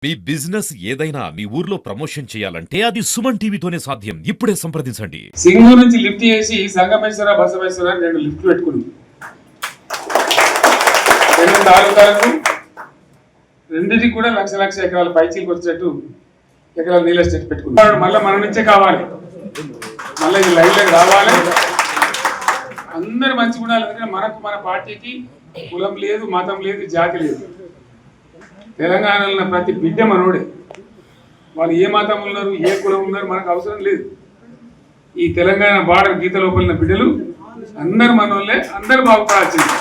మీ business ఏదైనా మీ ఊర్లో promotion చేయాలంటే అది సుమన్ టీవీతోనే సాధ్యం. ఇప్పుడే సంప్రదించండి. సింగూరు నుంచి లిఫ్ట్ చేసి సంగమేశ్వర బసవేశ్వర 2 లిఫ్ట్లు పెట్టుకున్నాం. 2 తాలూకాలకు రెండింటికి కూడా లక్ష ఎకరాల పైచీలకు వచ్చేట్టు ఎకరాల నీళ్ళ స్టేట్ పెట్టుకున్నాం. మళ్ళీ మన నుంచే కావాలి, మళ్ళీ ఇది లైన్లోకి రావాలి. అందరు మంచిగా ఉండాలి. ఎందుకంటే మనకు మన పార్టీకి కులం లేదు, మతం లేదు, జాతి లేదు. తెలంగాణలో ఉన్న ప్రతి బిడ్డ మనోడే. వాళ్ళు ఏ మతం ఉన్నారు, ఏ కులం ఉన్నారు మనకు అవసరం లేదు. ఈ తెలంగాణ బార్డర్ గీత లోపలిన బిడ్డలు అందరు మనోళ్ళే, అందరు బాగుపడాల్సింది.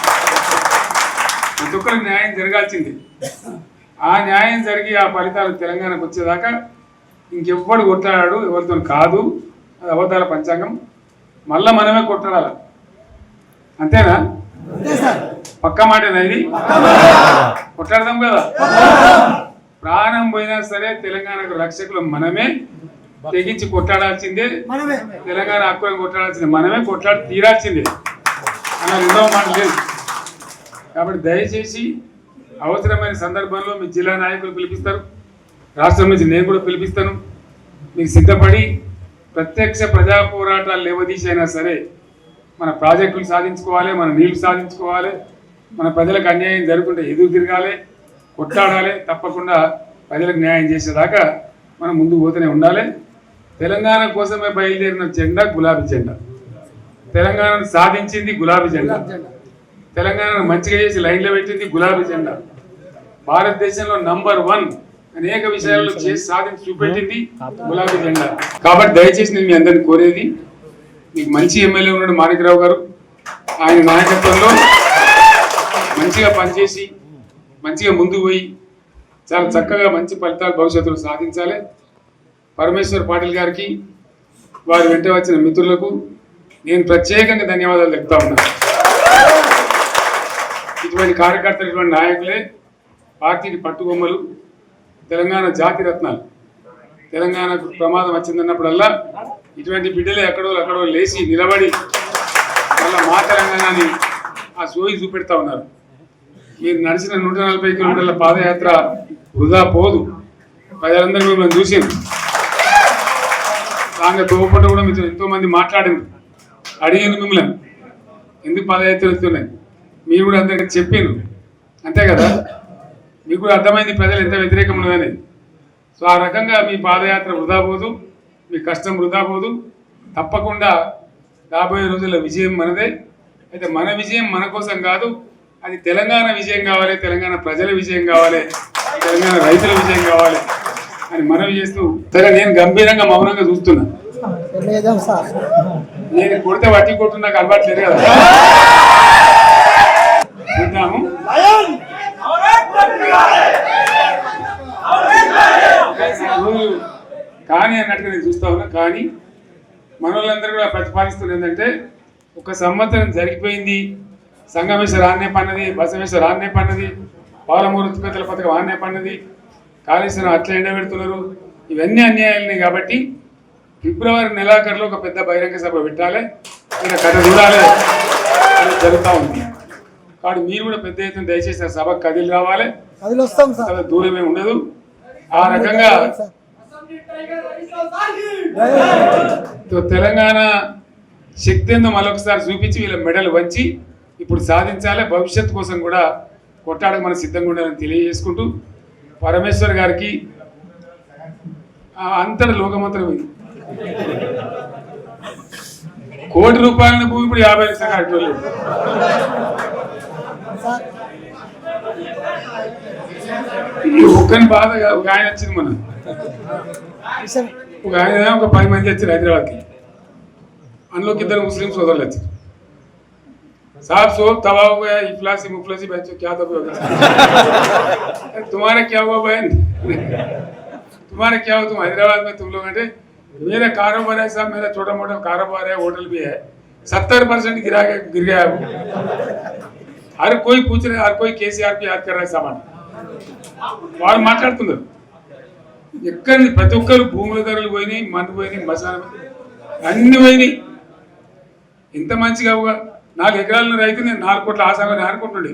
ప్రతి ఒక్కరికి న్యాయం జరగాల్సింది. ఆ న్యాయం జరిగి ఆ ఫలితాలు తెలంగాణకు వచ్చేదాకా ఇంకెవ్వడు కొట్లాడాడు, ఎవరితో కాదు. అది అబద్ధాల పంచాంగం. మళ్ళా మనమే కొట్లాడాలి. అంతేనా? పక్క మాటేనా ఇది? కొట్లాడదాం కదా. ప్రాణం పోయినా సరే తెలంగాణకు రక్షకులు మనమే, తెగించి కొట్లాడాల్సిందే. తెలంగాణ హక్కులను కొట్లాడాల్సిందే, మనమే కొట్లాడి తీరాల్సిందే అన్న రెండవ మాట లేదు. కాబట్టి దయచేసి అవసరమైన సందర్భంలో మీ జిల్లా నాయకులు పిలిపిస్తారు, రాష్ట్రం నుంచి నేను కూడా పిలిపిస్తాను. మీకు సిద్ధపడి ప్రత్యక్ష ప్రజా పోరాటాలు లేవదీసైనా సరే మన ప్రాజెక్టులు సాధించుకోవాలి, మన నీళ్లు సాధించుకోవాలి, మన ప్రజలకు అన్యాయం జరుగుతుంటే ఎదురు తిరగాలి, కొట్లాడాలి. తప్పకుండా ప్రజలకు న్యాయం చేసేదాకా మనం ముందుకు పోతూనే ఉండాలి. తెలంగాణ కోసమే బయలుదేరిన జెండా గులాబీ జెండా. తెలంగాణను సాధించింది గులాబీ జెండా. తెలంగాణను మంచిగా చేసి లైన్లో పెట్టింది గులాబీ జెండా. భారతదేశంలో నంబర్ 1 అనేక విషయాల్లో చేసి సాధించి చూపెట్టింది గులాబీ జెండా. కాబట్టి దయచేసి నేను మీ అందరిని కోరేది, మీకు మంచి ఎమ్మెల్యే ఉన్నాడు మాణిక్రావు గారు. ఆయన నాయకత్వంలో మంచిగా పనిచేసి మంచిగా ముందుకు పోయి చాలా చక్కగా మంచి ఫలితాలు భవిష్యత్తులో సాధించాలి. పరమేశ్వర్ పాటిల్ గారికి, వారి వెంట వచ్చిన మిత్రులకు నేను ప్రత్యేకంగా ధన్యవాదాలు చెప్తా ఉన్నాను. ఇటువంటి కార్యకర్తలు, ఇటువంటి నాయకులే పార్టీకి పట్టుబొమ్మలు, తెలంగాణ జాతి రత్నాలు. తెలంగాణకు ప్రమాదం వచ్చిందన్నప్పుడల్లా ఇటువంటి బిడ్డలే ఎక్కడో లేచి నిలబడి వాళ్ళ మా తెలంగాణని ఆ సోయి చూపెడతా ఉన్నారు. మీరు నడిచిన 140 కిలోమీటర్ల పాదయాత్ర వృధా పోదు. ప్రజలందరూ మిమ్మల్ని చూసింది. దాంట్లో తోపట కూడా మీతో ఎంతోమంది మాట్లాడింది, అడిగింది మిమ్మల్ని ఎందుకు పాదయాత్ర వెళ్తున్నాయి. మీరు కూడా అందరికీ చెప్పాను, అంతే కదా. మీకు కూడా అర్థమైంది ప్రజలు ఎంత వ్యతిరేకం ఉన్నదని. సో ఆ రకంగా మీ పాదయాత్ర వృధా పోదు, మీ కష్టం వృధా పోదు. తప్పకుండా రాబోయే రోజుల్లో విజయం మనదే. అయితే మన విజయం మన కోసం కాదు, అది తెలంగాణ విజయం కావాలి, తెలంగాణ ప్రజల విజయం కావాలి, తెలంగాణ రైతుల విజయం కావాలి అని మనవి చేస్తూ, సరే నేను గంభీరంగా మౌనంగా చూస్తున్నా. నేను కొడితే వట్టి కొట్టు నాకు అలవాట్లేదు కదా. చూద్దాము. కానీ అన్నట్టుగా నేను చూస్తా ఉన్నా. కానీ మనోళ్ళందరూ కూడా ప్రతిపాదిస్తున్నారు ఏంటంటే, 1 సంవత్సరం జరిగిపోయింది, సంగమేశ్వర ఆన్నే పన్నది, బసవేశ్వర ఆన్నే పన్నది, పాలమూరు ఉత్పత్తుల పథకం ఆన్నే పన్నది, కాళేశ్వరం అట్లా ఎండబెడుతున్నారు. ఇవన్నీ అన్యాయాలని. కాబట్టి ఫిబ్రవరి నెలాఖరులో ఒక పెద్ద బహిరంగ సభ పెట్టాలి, ఇలా కథ చూడాలి జరుగుతూ ఉంది. కాబట్టి మీరు కూడా పెద్ద ఎత్తున దయచేసి ఆ సభకు కదిలి రావాలి. దూరమే ఉండదు. ఆ రకంగా తెలంగాణ శక్తి ఏందో మరొకసారి చూపించి వీళ్ళ మెడలు వంచి ఇప్పుడు సాధించాలి. భవిష్యత్తు కోసం కూడా కొట్టాడకు మనం సిద్ధంగా ఉండాలని తెలియజేసుకుంటూ, పరమేశ్వర్ గారికి అంతటి లోకమంత్రం ఇది. ₹1 కోటి భూమి ఇప్పుడు 50 లక్షలు కట్టలేదు. ఒక్కని బాధ. ఒక ఆయన వచ్చింది మన, ఒక ఆయన ఒక 10 మంది వచ్చారు హైదరాబాద్కి. అందులోకి 2 ముస్లిం సోదరులు వచ్చారు. साहब सोब तबाह हो गया, इफलासी मुफलासी बच्चों क्या दबे हो गया. तुम्हारा क्या हुआ बहन, तुम्हारा क्या हुआ, तुम हैदराबाद में तुम लोग हैं. मेरा कारोबार है साहब, मेरा छोटा मोटा कारोबार है, होटल भी है. 70% गिर गया. हर कोई पूछ रहे, हर कोई केसीआर की याद कर रहा है सामान. వాళ్ళు మాట్లాడుతున్నారు. ఎక్కడ ప్రతి ఒక్కరు భూముల ధరలు పోయినాయి, మందు పోయినాయి, మసాలా అన్ని పోయినాయి. ఎంత మంచిగా 4 ఎకరాల రైతు నేను 4 కోట్ల ఆశాగా అనుకుంటుండే,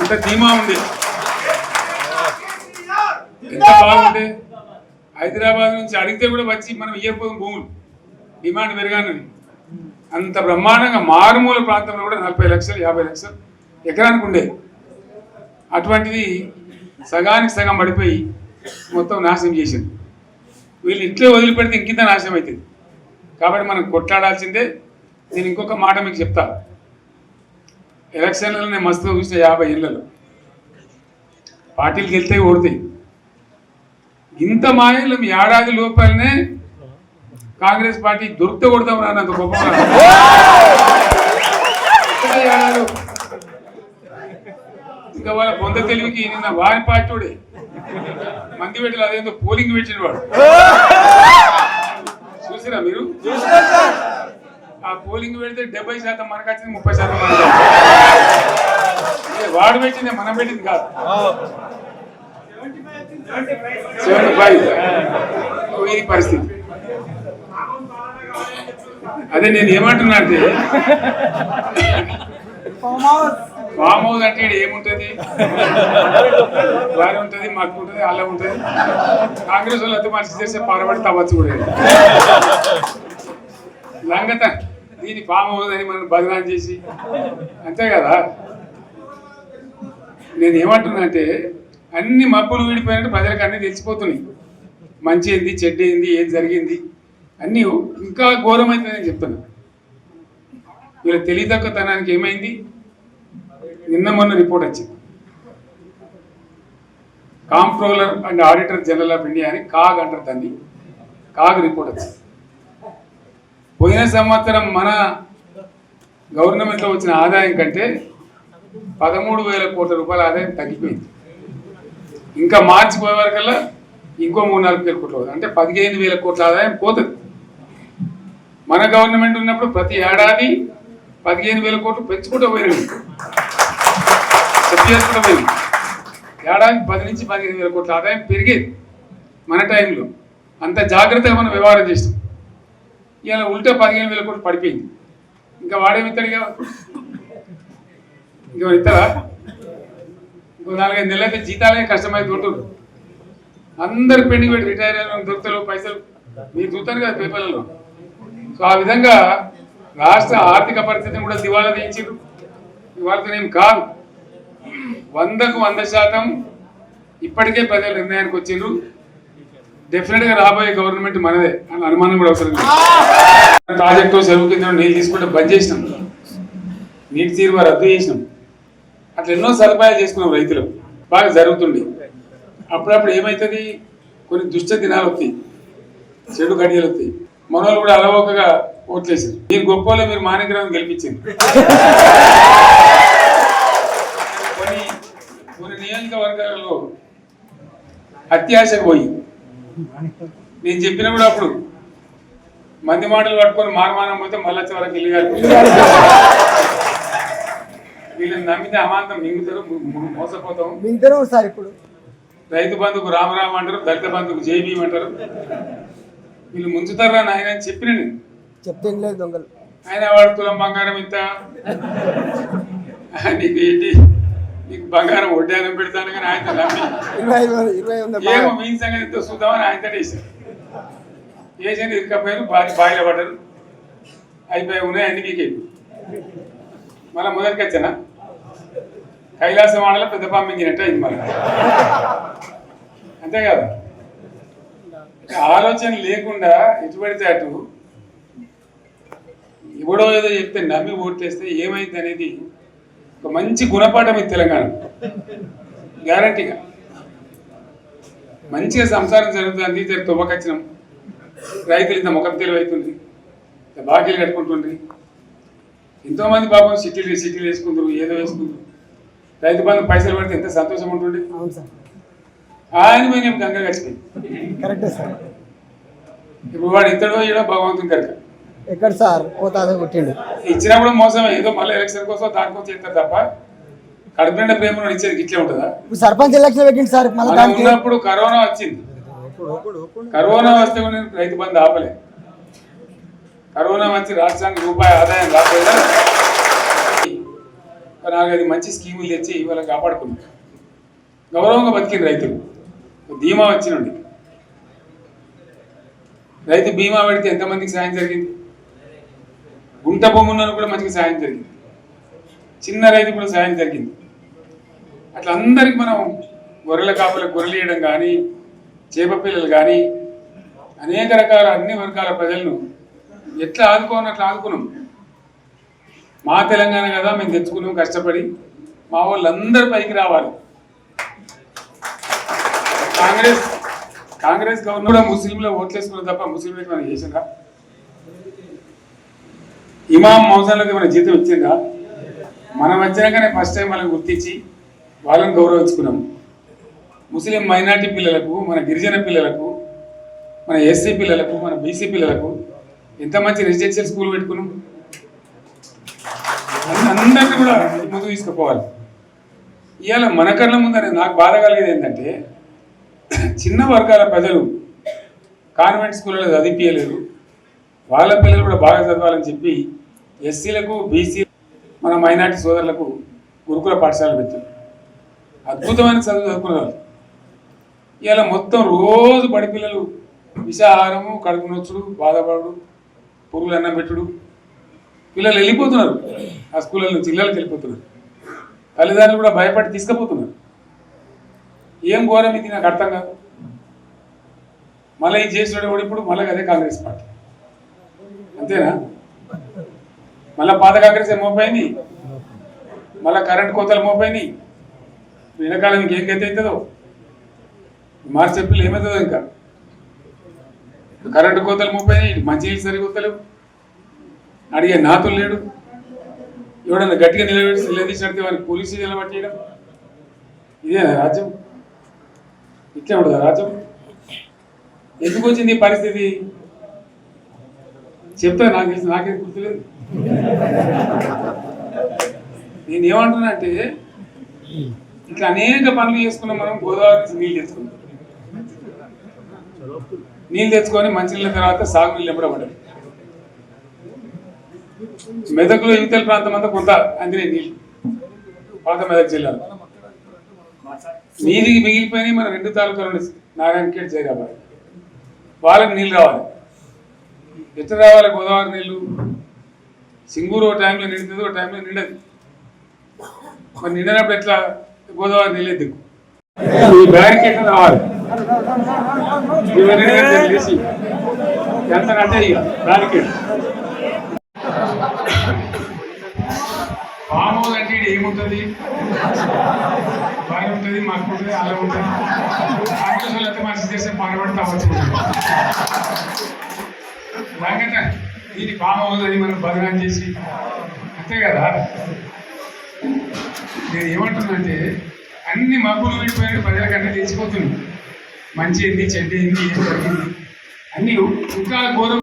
అంత ధీమా ఉంది. ఎంత బాగుంటే హైదరాబాద్ నుంచి అడిగితే కూడా వచ్చి మనం ఇయ్యకపోదు భూములు డిమాండ్ పెరగానని అంత బ్రహ్మాండంగా మారుమూల ప్రాంతంలో కూడా 40 లక్షలు 50 లక్షలు ఎకరానికి ఉండేది. అటువంటిది సగానికి సగం పడిపోయి మొత్తం నాశనం చేసింది. వీళ్ళు ఇట్లే వదిలిపెడితే ఇంకింత నాశనం అవుతుంది. కాబట్టి మనం కొట్లాడాల్సిందే. నేను ఇంకొక మాట మీకు చెప్తా. ఎలక్షన్లలో నేను మస్తుగా చూసిన 50 ఏళ్ళలో పార్టీలు గెలితే ఓడతాయి. ఇంత మాయలు మీ ఏడాది లోపలనే కాంగ్రెస్ పార్టీ దొరికితే కొడతాం రానంత గొప్ప ఇంకా వాళ్ళ పొంద తెలివికి నిన్న వారి పార్టీ మంది పెట్టిన అదేందో పోలింగ్ పెట్టిన వాడు చూసిరా మీరు? ఆ పోలింగ్ పెడితే 70% మనకు వచ్చింది, 30% మనకు. వాడు పెట్టింది మనం పెట్టింది కాదు. 75 ఇది పరిస్థితి. అదే నేను ఏమంటున్నా అంటే ఫామ్ హౌస్ అంటే ఏముంటది, వారి ఉంటుంది, మాకు ఉంటుంది, అలా ఉంటుంది. కాంగ్రెస్ వాళ్ళు అయితే మనిషి చేసే పారబడి తవ్వచ్చు కూడా లంగత. దీని ఫామ్ హౌస్ అని మనం బదనాలు చేసి అంతే కదా. నేను ఏమంటున్నా అంటే అన్ని మబ్బులు వీడిపోయినట్టు ప్రజలకు అన్నీ తెలిసిపోతున్నాయి. మంచి ఏంది, చెడ్డ ఏంది, ఏం జరిగింది అన్నీ ఇంకా ఘోరమైందని నేను చెప్తున్నా. వీళ్ళ తెలివితక్కువతనానికి ఏమైంది? నిన్న మొన్న రిపోర్ట్ వచ్చింది. Comptroller and auditor general of India అని కాగ్ అంటారు దాన్ని. కాగ్ రిపోర్ట్ వచ్చింది. పోయిన సంవత్సరం మన గవర్నమెంట్లో వచ్చిన ఆదాయం కంటే 13,000 కోట్ల రూపాయల ఆదాయం తగ్గిపోయింది. ఇంకా మార్చి పోయే వరకల్లా ఇంకో 3-4 కోట్లు అవుతుంది. అంటే 15,000 కోట్ల ఆదాయం పోతుంది. మన గవర్నమెంట్ ఉన్నప్పుడు ప్రతి ఏడాది 15,000 కోట్లు పెంచుకుంటూ పోయింది, చేసుకుంటూ పోయింది. ఏడాది 10 నుంచి 15,000 కోట్ల ఆదాయం పెరిగేది మన టైంలో. అంత జాగ్రత్తగా మనం వ్యవహారం చేస్తాం. ఇలా ఉల్టా 15,000 కోట్లు పడిపోయింది. ఇంకా వాడేమిస్తాడుగా, ఇంకో ఇస్తారా? ఇంకో 4-5 నెలలైతే జీతాలే కష్టమైతే ఉంటుండ్రు. అందరు పెండింగ్ పెట్టి రిటైర్ అయిన దొరుకుతారు పైసలు మీరు చూస్తారు కదా పేపర్లలో. సో ఆ విధంగా రాష్ట్ర ఆర్థిక పరిస్థితిని కూడా దివాలా తీయించారు. దివాళతోనేం కాదు, 100కు 100% ఇప్పటికే ప్రజలు నిర్ణయానికి వచ్చిండ్రు. డెఫినెట్గా రాబోయే గవర్నమెంట్ మనదే అని అనుమానం కూడా అవసరం లేదు. ప్రాజెక్టు చెరువు కింద నీళ్ళు తీసుకుంటే బంద్ చేసినాం, నీటి తీరువ రద్దు చేసినాం. అట్లా ఎన్నో సదుపాయాలు చేసుకున్నాం. రైతులు బాగా జరుగుతుంది. అప్పుడప్పుడు ఏమవుతుంది, కొన్ని దుష్ట దినాలు వస్తాయి, చెడు గడియలు వస్తాయి. మనోళ్ళు కూడా అలవోకగా ఓట్లేసారు. మీరు గొప్పలో మీరు మాణిక్యరావు గెలిపించారు. కొన్ని నియోజకవర్గాలలో అత్యాశకు పోయి నేను చెప్పిన కూడా అప్పుడు మంది మాటలు పట్టుకొని మారమానం పోతే మళ్ళీ వరకు ఇల్లు గారు వీళ్ళని నమ్మితే అమాంతం మింగుతారు, మోసపోతాం సార్. ఇప్పుడు రైతు బంధుకు రామరామ అంటారు, దళిత బంధుకు జైబీ అంటారు. వీళ్ళు ముంచుతారా నాయన అని చెప్పిన నేను చెప్తే దొంగలు. ఆయన వాడు తులం బంగారం ఇంత, నీకు ఏంటి, నీకు బంగారం వడ్డానం పెడతాను కానీ ఆయన నమ్మి ఏమో మీ సంగతి ఎంతో చూద్దామని ఆయనతో వేసారు. వేసేది ఇరుకపోయారు, బాయిలో పడ్డారు, అయిపోయి ఉన్నాయి అన్ని మీకే. మళ్ళీ మొదటికి వచ్చానా కైలాసం వాడలో పెద్ద పంపించినట్టు అయింది మళ్ళీ. అంతే కదా, ఆలోచన లేకుండా ఎటు పడితే అటు ఎవడో ఏదో చెప్తే నమ్మి ఓట్లేస్తే ఏమైంది అనేది ఒక మంచి గుణపాఠం ఇది తెలంగాణ. గ్యారంటీగా మంచిగా సంసారం జరుగుతుంది. తువ్వకచ్చినాం, రైతులు ఇంత ముఖం తెలివైతుంది, బాకీలు కట్టుకుంటుండ్రి. ఎంతోమంది పాపం సిటీలు వేసుకుంటారు, ఏదో వేసుకుంటారు. రైతు బంధు పైసలు పడితే ఎంత సంతోషం ఉంటుండే. ఆయన పోయి నేను గంగ గడిచిపోయింది. కరెక్టే సార్. ఇప్పుడు వాడు ఇతడో ఏడో భగవంతుని కనుక ఎక్కడ సార్ కొట్టిండు ఇచ్చినా కూడా మోసమే. ఏదో మళ్ళీ ఎలక్షన్ కోసం దానికోసం చేస్తారు తప్ప కడుపునిండా ప్రేమ ఇచ్చేది ఇట్లే ఉంటుందా? సర్పంచ్ ఎలక్షన్ పెట్టింది సార్. ఉన్నప్పుడు కరోనా వచ్చింది. కరోనా వస్తే కూడా నేను రైతు బంధు ఆపలే. కరోనా వచ్చి రాష్ట్రానికి రూపాయి ఆదాయం రాకపోయినా 4-5 మంచి స్కీములు తెచ్చి ఇవాళ కాపాడుకున్నాం. గౌరవంగా బతికిన రైతులు ధీమా వచ్చినండి. రైతు బీమా పెడితే ఎంతమందికి సాయం జరిగింది? గుంట భూమి ఉన్న కూడా మంచిగా సాయం జరిగింది, చిన్న రైతు కూడా సాయం జరిగింది. అట్లా అందరికి మనం గొర్రెల కాపులకు గొర్రెలు ఇవ్వడం కానీ, చేప పిల్లలు కానీ, అనేక రకాల అన్ని వర్గాల ప్రజలను ఎట్లా ఆదుకోని అట్లా ఆదుకున్నాం. మా తెలంగాణ కదా మేము తెచ్చుకున్నాం కష్టపడి, మా వాళ్ళందరూ పైకి రావాలి. కాంగ్రెస్ గవర్నమెంట్ కూడా ముస్లింలో ఓట్లేసుకున్నారు తప్ప ముస్లింలకు మనం చేసిందా? ఇమాం మౌజన్లకు మన జీతం ఇచ్చిందా? మనం వచ్చినాకనే ఫస్ట్ టైం వాళ్ళని గుర్తించి వాళ్ళని గౌరవించుకున్నాం. ముస్లిం మైనార్టీ పిల్లలకు, మన గిరిజన పిల్లలకు, మన ఎస్సీ పిల్లలకు, మన బీసీ పిల్లలకు ఎంత మంచి రెసిడెన్షియల్ స్కూల్ పెట్టుకున్నాం. అందరినీ కూడా ముందుకు తీసుకుపోవాలి. ఇవాళ మన కళ్ళ ముందర నాకు బాధ కలిగేది ఏంటంటే, చిన్న వర్గాల ప్రజలు కాన్వెంట్ స్కూళ్ళలో చదివించలేదు, వాళ్ళ పిల్లలు కూడా బాగా చదవాలని చెప్పి ఎస్సీలకు, బీసీ, మన మైనార్టీ సోదరులకు గురుకుల పాఠశాలలు పెట్టారు. అద్భుతమైన చదువు చదువుకున్నారు. ఇవాళ మొత్తం రోజు బడి పిల్లలు విషాహారము, కడుపు నొచ్చుడు, బాధపడు, పురుగులు అన్నం పెట్టుడు, పిల్లలు వెళ్ళిపోతున్నారు. ఆ స్కూళ్ళ నుంచి ఇళ్ళకి వెళ్ళిపోతున్నారు. తల్లిదండ్రులు కూడా భయపడి తీసుకుపోతున్నారు. ఏం ఘోరం ఇది నాకు అర్థం కాదు. మళ్ళీ ఇది చేసినాడు కూడా ఇప్పుడు మళ్ళీ అదే కాంగ్రెస్ పార్టీ, అంతేనా? మళ్ళీ పాత కాంగ్రెస్ మోపోయింది, మళ్ళీ కరెంట్ కోతలు మోపోయినాయి. వెనకాలం ఇంకేం గతి అవుతుందో, మార్చి ఏప్రిల్ ఏమవుతుందో. ఇంకా కరెంటు కోతలు మోపోయినాయి, మంచినీళ్ళు సరిగా కోతలేవు, అడిగే నాతులు లేడు. ఎవడన్నా గట్టిగా నిలదీసినట్టు వారికి పోలీసు నిలబట్టేయడం. ఇదేనా రాజ్యం? ఇట్లా ఉండదా రాజ్యం? ఎందుకు వచ్చింది ఈ పరిస్థితి చెప్తా. నాకు తెలిసి నాకేం గుర్తులేదు. నేను ఏమంటున్నా అంటే, ఇట్లా అనేక పనులు చేసుకున్నాం మనం. గోదావరి నుంచి నీళ్ళు తెచ్చుకున్నాం, నీళ్ళు తెచ్చుకొని మంచినీళ్ళ తర్వాత సాగునీళ్ళు ఎంబడబడ్డాయి. మెదక్లో యువతల ప్రాంతం అంతా కొంత అందినే నీళ్ళు, పాత మెదక్ జిల్లాలో. నీటికి మిగిలిపోయినాయి మన 2 తాలూకాలు, నారాయణఖేడ్, జైరాబాద్. వాళ్ళకి నీళ్ళు రావాలి. ఎట్లా రావాలి గోదావరి నీళ్ళు? సింగూరు ఒక టైంలో నిండుతుంది, ఒక టైంలో నిండదు. మరి నిండినప్పుడు ఎట్లా గోదావరి నీళ్ళే దిక్కు? ఈ బ్యారికేడ్ రావాలి. చేసి ఎంత అంటే ఇక బ్యారికేడ్. ఫామ్ హౌస్ అంటే ఏముంటుంది? బాగా ఉంటుంది, మాకు ఉంటుంది, అలా ఉంటుంది. కాంగ్రెస్ వాళ్ళు అయితే మంచి చేస్తే పాల్పడితే అవ్వచ్చు. దానికంటే దీన్ని ఫామ్ హౌస్ అని మనం బదనాం చేసి, అంతే కదా. నేను ఏమంటున్నానంటే, అన్ని మబ్బులు విడిపోయిన ప్రజలకన్నా తెలిసిపోతుంది మంచి ఏంది, చెడ్డ ఏంది, ఏం జరిగింది అన్ని ఇంకా ఘోరం.